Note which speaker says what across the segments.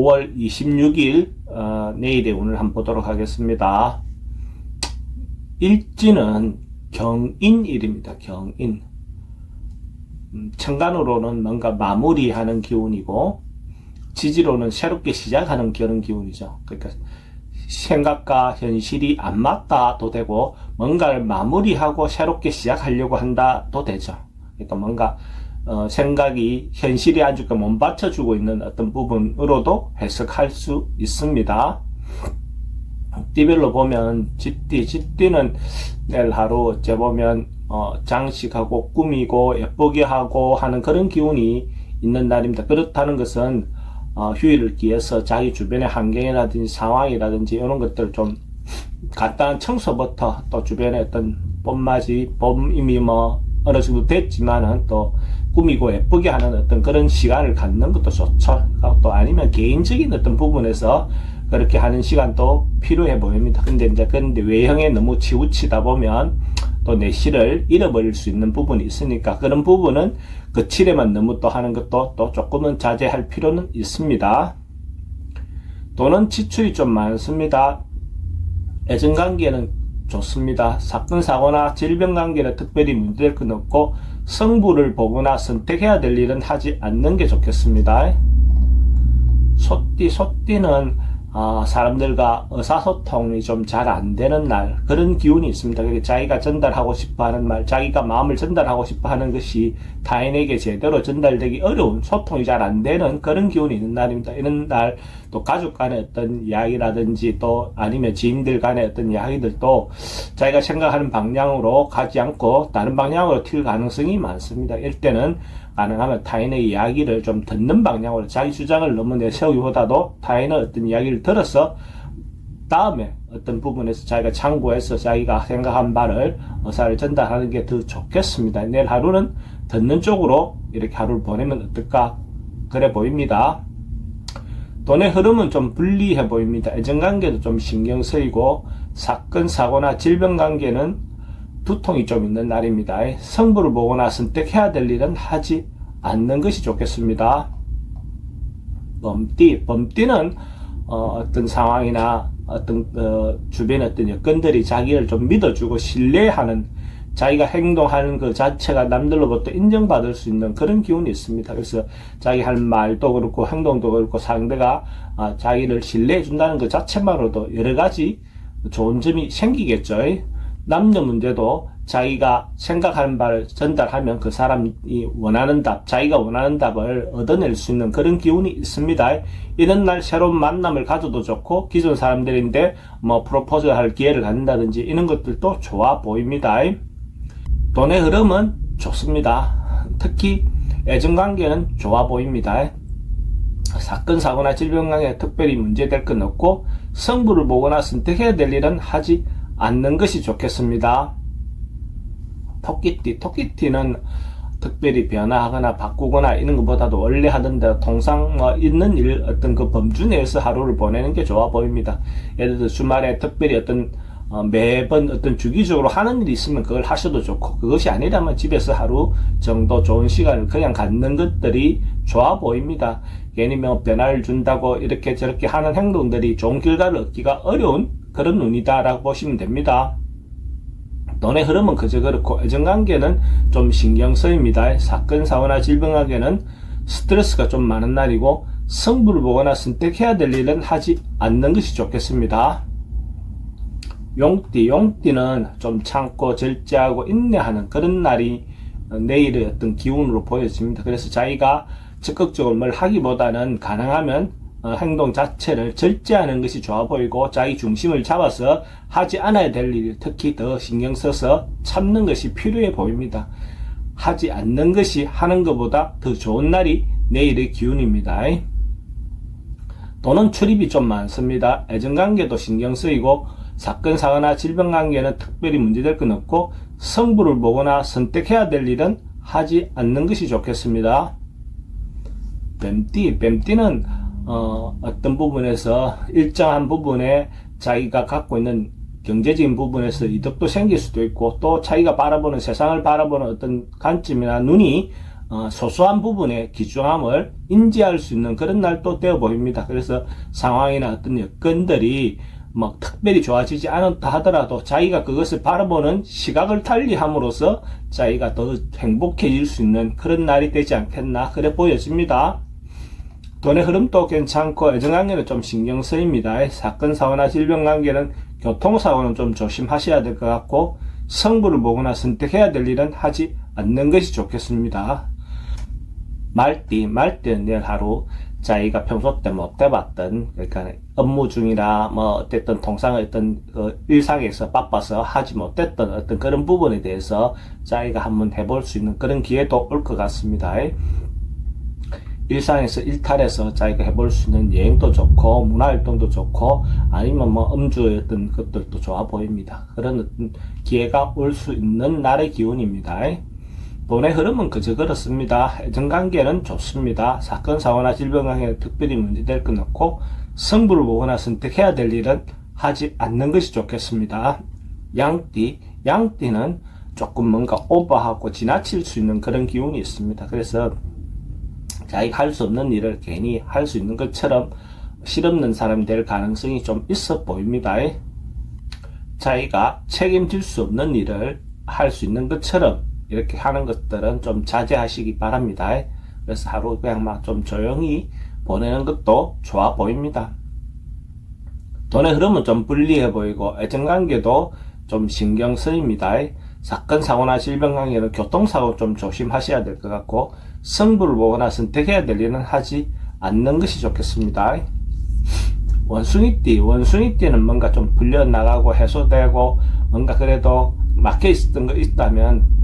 Speaker 1: 5월 26일 내일의 운을 한번 보도록 하겠습니다. 일지는 경인일입니다. 경인. 천간으로는 뭔가 마무리하는 기운이고 지지로는 새롭게 시작하는 그런 기운이죠. 그러니까 생각과 현실이 안 맞다도 되고 뭔가를 마무리하고 새롭게 시작하려고 한다도 되죠. 그러니까 뭔가 생각이 현실이 아주 못 받쳐주고 있는 어떤 부분으로도 해석할 수 있습니다. 띠별로 보면 쥐띠는 내일 하루 어째 보면 장식하고 꾸미고 예쁘게 하고 하는 그런 기운이 있는 날입니다. 그렇다는 것은 휴일을 기해서 자기 주변의 환경이라든지 상황이라든지 이런 것들 좀 간단한 청소부터 또 주변에 어떤 봄맞이 이미 어느 정도 됐지만은 또 꾸미고 예쁘게 하는 어떤 그런 시간을 갖는 것도 좋죠. 또 아니면 개인적인 어떤 부분에서 그렇게 하는 시간도 필요해 보입니다. 그런데 외형에 너무 치우치다 보면 또 내실을 잃어버릴 수 있는 부분이 있으니까 그런 부분은 거칠에만 너무 또 하는 것도 또 조금은 자제할 필요는 있습니다. 또는 지출이 좀 많습니다. 애정관계는 좋습니다. 사건, 사고나 질병 관계는 특별히 문제될 건 없고 성부를 보거나 선택해야 될 일은 하지 않는 게 좋겠습니다. 소띠는 사람들과 의사소통이 좀 잘 안 되는 날, 그런 기운이 있습니다. 자기가 전달하고 싶어 하는 말, 자기가 마음을 전달하고 싶어 하는 것이 타인에게 제대로 전달되기 어려운, 소통이 잘 안 되는 그런 기운이 있는 날입니다. 이런 날, 또 가족 간의 어떤 이야기라든지 또 아니면 지인들 간의 어떤 이야기들도 자기가 생각하는 방향으로 가지 않고 다른 방향으로 튈 가능성이 많습니다. 이럴 때는 가능하면 타인의 이야기를 좀 듣는 방향으로 자기 주장을 너무 내세우기보다도 타인의 어떤 이야기를 들어서 다음에 어떤 부분에서 자기가 참고해서 자기가 생각한 바를 의사를 전달하는 게 더 좋겠습니다. 내일 하루는 듣는 쪽으로 이렇게 하루를 보내면 어떨까 그래 보입니다. 돈의 흐름은 좀 불리해 보입니다. 애정관계도 좀 신경 쓰이고 사건, 사고나 질병 관계는 두통이 좀 있는 날입니다. 성부를 보거나 선택해야 될 일은 하지 않는 것이 좋겠습니다. 범띠는 어떤 상황이나 어떤 주변의 어떤 여건들이 자기를 좀 믿어주고 신뢰하는, 자기가 행동하는 그 자체가 남들로부터 인정받을 수 있는 그런 기운이 있습니다. 그래서 자기 할 말도 그렇고 행동도 그렇고 상대가 자기를 신뢰해 준다는 것 자체만으로도 여러 가지 좋은 점이 생기겠죠. 남녀 문제도 자기가 생각하는 바를 전달하면 그 사람이 원하는 답, 자기가 원하는 답을 얻어낼 수 있는 그런 기운이 있습니다. 이런 날 새로운 만남을 가져도 좋고 기존 사람들인데 프로포즈 할 기회를 갖는다든지 이런 것들도 좋아 보입니다. 돈의 흐름은 좋습니다. 특히 애정관계는 좋아 보입니다. 사건, 사고나 질병 관계에 특별히 문제될 건 없고 성부를 보거나 선택해야 될 일은 하지 않는 것이 좋겠습니다. 토끼띠는 특별히 변화하거나 바꾸거나 이런 것보다도 원래 하던 대로 통상 있는 일 어떤 그 범주 내에서 하루를 보내는 게 좋아 보입니다. 예를 들어 주말에 특별히 어떤 매번 어떤 주기적으로 하는 일이 있으면 그걸 하셔도 좋고, 그것이 아니라면 집에서 하루 정도 좋은 시간을 그냥 갖는 것들이 좋아 보입니다. 괜히 변화를 준다고 이렇게 저렇게 하는 행동들이 좋은 결과를 얻기가 어려운 그런 운이다라고 보시면 됩니다. 돈의 흐름은 그저 그렇고 애정관계는 좀 신경 쓰입니다. 사건, 사고나 질병 관계는 스트레스가 좀 많은 날이고 성부를 보거나 선택해야 될 일은 하지 않는 것이 좋겠습니다. 용띠는 좀 참고 절제하고 인내하는 그런 날이 내일의 어떤 기운으로 보여집니다. 그래서 자기가 적극적으로 뭘 하기보다는 가능하면 행동 자체를 절제하는 것이 좋아 보이고 자기 중심을 잡아서 하지 않아야 될 일을 특히 더 신경 써서 참는 것이 필요해 보입니다. 하지 않는 것이 하는 것보다 더 좋은 날이 내일의 기운입니다. 돈은 출입이 좀 많습니다. 애정관계도 신경 쓰이고 사건, 사고나 질병 관계는 특별히 문제될 건 없고 성부를 보거나 선택해야 될 일은 하지 않는 것이 좋겠습니다. 뱀띠는 어떤 부분에서 일정한 부분에 자기가 갖고 있는 경제적인 부분에서 이득도 생길 수도 있고 또 자기가 바라보는 세상을 바라보는 어떤 관점이나 눈이 소소한 부분의 귀중함을 인지할 수 있는 그런 날도 되어 보입니다. 그래서 상황이나 어떤 여건들이 뭐 특별히 좋아지지 않았다 하더라도 자기가 그것을 바라보는 시각을 달리함으로써 자기가 더 행복해질 수 있는 그런 날이 되지 않겠나 그래 보여집니다. 돈의 흐름도 괜찮고 애정관계는 좀 신경 쓰입니다. 사건 사고나 질병 관계는 교통사고는 좀 조심하셔야 될 것 같고 성부를 보거나 선택해야 될 일은 하지 않는 것이 좋겠습니다. 말띠는 내일 하루 자기가 평소 때 못 해봤던, 그러니까 업무 중이나 뭐 어쨌든 통상의 어떤 일상에서 바빠서 하지 못했던 어떤 그런 부분에 대해서 자기가 한번 해볼 수 있는 그런 기회도 올 것 같습니다. 일상에서 일탈해서 자기가 해볼 수 있는 여행도 좋고 문화활동도 좋고 아니면 뭐 음주의 어떤 것들도 좋아 보입니다. 그런 어떤 기회가 올 수 있는 날의 기운입니다. 돈의 흐름은 그저 그렇습니다. 애정관계는 좋습니다. 사건 사고나 질병 관계는 특별히 문제될 건 없고 승부를 보거나 선택해야 될 일은 하지 않는 것이 좋겠습니다. 양띠는 조금 뭔가 오버하고 지나칠 수 있는 그런 기운이 있습니다. 그래서 자기가 할 수 없는 일을 괜히 할 수 있는 것처럼 실없는 사람이 될 가능성이 좀 있어 보입니다. 자기가 책임질 수 없는 일을 할 수 있는 것처럼 이렇게 하는 것들은 좀 자제하시기 바랍니다. 그래서 하루 그냥 막 좀 조용히 보내는 것도 좋아 보입니다. 돈의 흐름은 좀 불리해 보이고 애정관계도 좀 신경 쓰입니다. 사건 사고나 질병 관계는 교통사고 좀 조심하셔야 될 것 같고 승부를 보거나 선택해야 될 일은 하지 않는 것이 좋겠습니다. 원숭이띠는 뭔가 좀 불려나가고 해소되고 뭔가 그래도 막혀 있었던 거 있다면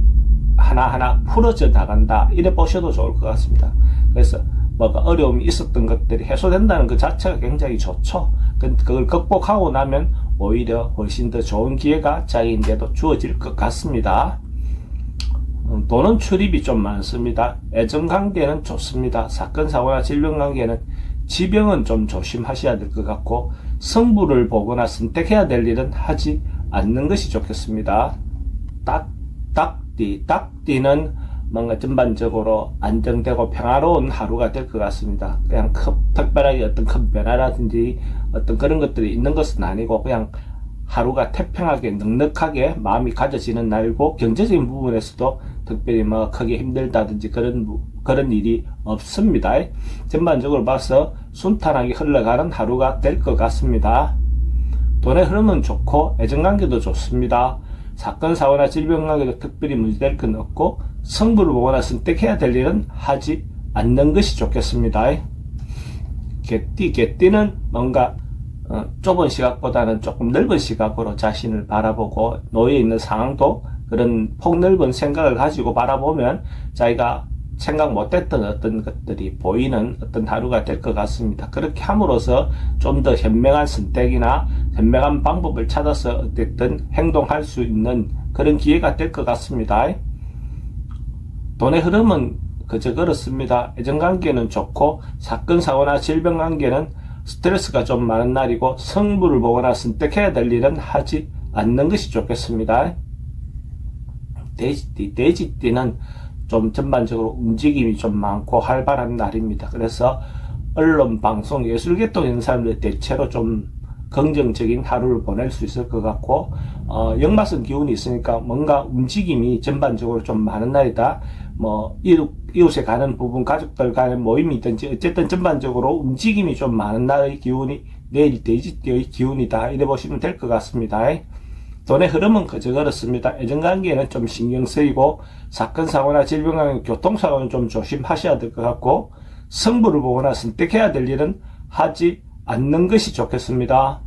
Speaker 1: 하나하나 풀어져 나간다 이래 보셔도 좋을 것 같습니다. 그래서 뭐가 어려움이 있었던 것들이 해소된다는 그 자체가 굉장히 좋죠. 그걸 극복하고 나면 오히려 훨씬 더 좋은 기회가 자기인데도 주어질 것 같습니다. 돈은 출입이 좀 많습니다. 애정관계는 좋습니다. 사건 사고나 질병 관계는 지병은 좀 조심하셔야 될 것 같고 승부를 보거나 선택해야 될 일은 하지 않는 것이 좋겠습니다. 닭띠는 뭔가 전반적으로 안정되고 평화로운 하루가 될 것 같습니다. 그냥 특별하게 어떤 큰 변화라든지 어떤 그런 것들이 있는 것은 아니고 그냥 하루가 태평하게 넉넉하게 마음이 가져지는 날이고 경제적인 부분에서도 특별히 뭐 크게 힘들다든지 그런 일이 없습니다. 전반적으로 봐서 순탄하게 흘러가는 하루가 될 것 같습니다. 돈의 흐름은 좋고 애정관계도 좋습니다. 사건 사고나 질병 관계도 특별히 문제될 건 없고 승부를 보거나 선택해야 될 일은 하지 않는 것이 좋겠습니다. 개띠는 뭔가 좁은 시각보다는 조금 넓은 시각으로 자신을 바라보고 놓여 있는 상황도 그런 폭넓은 생각을 가지고 바라보면 자기가 생각 못했던 어떤 것들이 보이는 어떤 하루가 될 것 같습니다. 그렇게 함으로써 좀 더 현명한 선택이나 현명한 방법을 찾아서 어쨌든 행동할 수 있는 그런 기회가 될 것 같습니다. 돈의 흐름은 그저 그렇습니다. 애정관계는 좋고 사건 사고나 질병 관계는 스트레스가 좀 많은 날이고 승부를 보거나 선택해야 될 일은 하지 않는 것이 좋겠습니다. 돼지띠는 좀 전반적으로 움직임이 좀 많고 활발한 날입니다. 그래서 언론, 방송, 예술계통 있는 사람들 대체로 좀 긍정적인 하루를 보낼 수 있을 것 같고 역마성 기운이 있으니까 뭔가 움직임이 전반적으로 좀 많은 날이다. 뭐 이웃에 가는 부분, 가족들 간의 모임이 있든지 어쨌든 전반적으로 움직임이 좀 많은 날의 기운이 내일 돼지띠의 기운이다. 이래 보시면 될 것 같습니다. 돈의 흐름은 그저 그렇습니다. 애정관계는 좀 신경 쓰이고 사건 사고나 질병 관계, 교통사고는 좀 조심하셔야 될 것 같고 승부를 보거나 선택해야 될 일은 하지 않는 것이 좋겠습니다.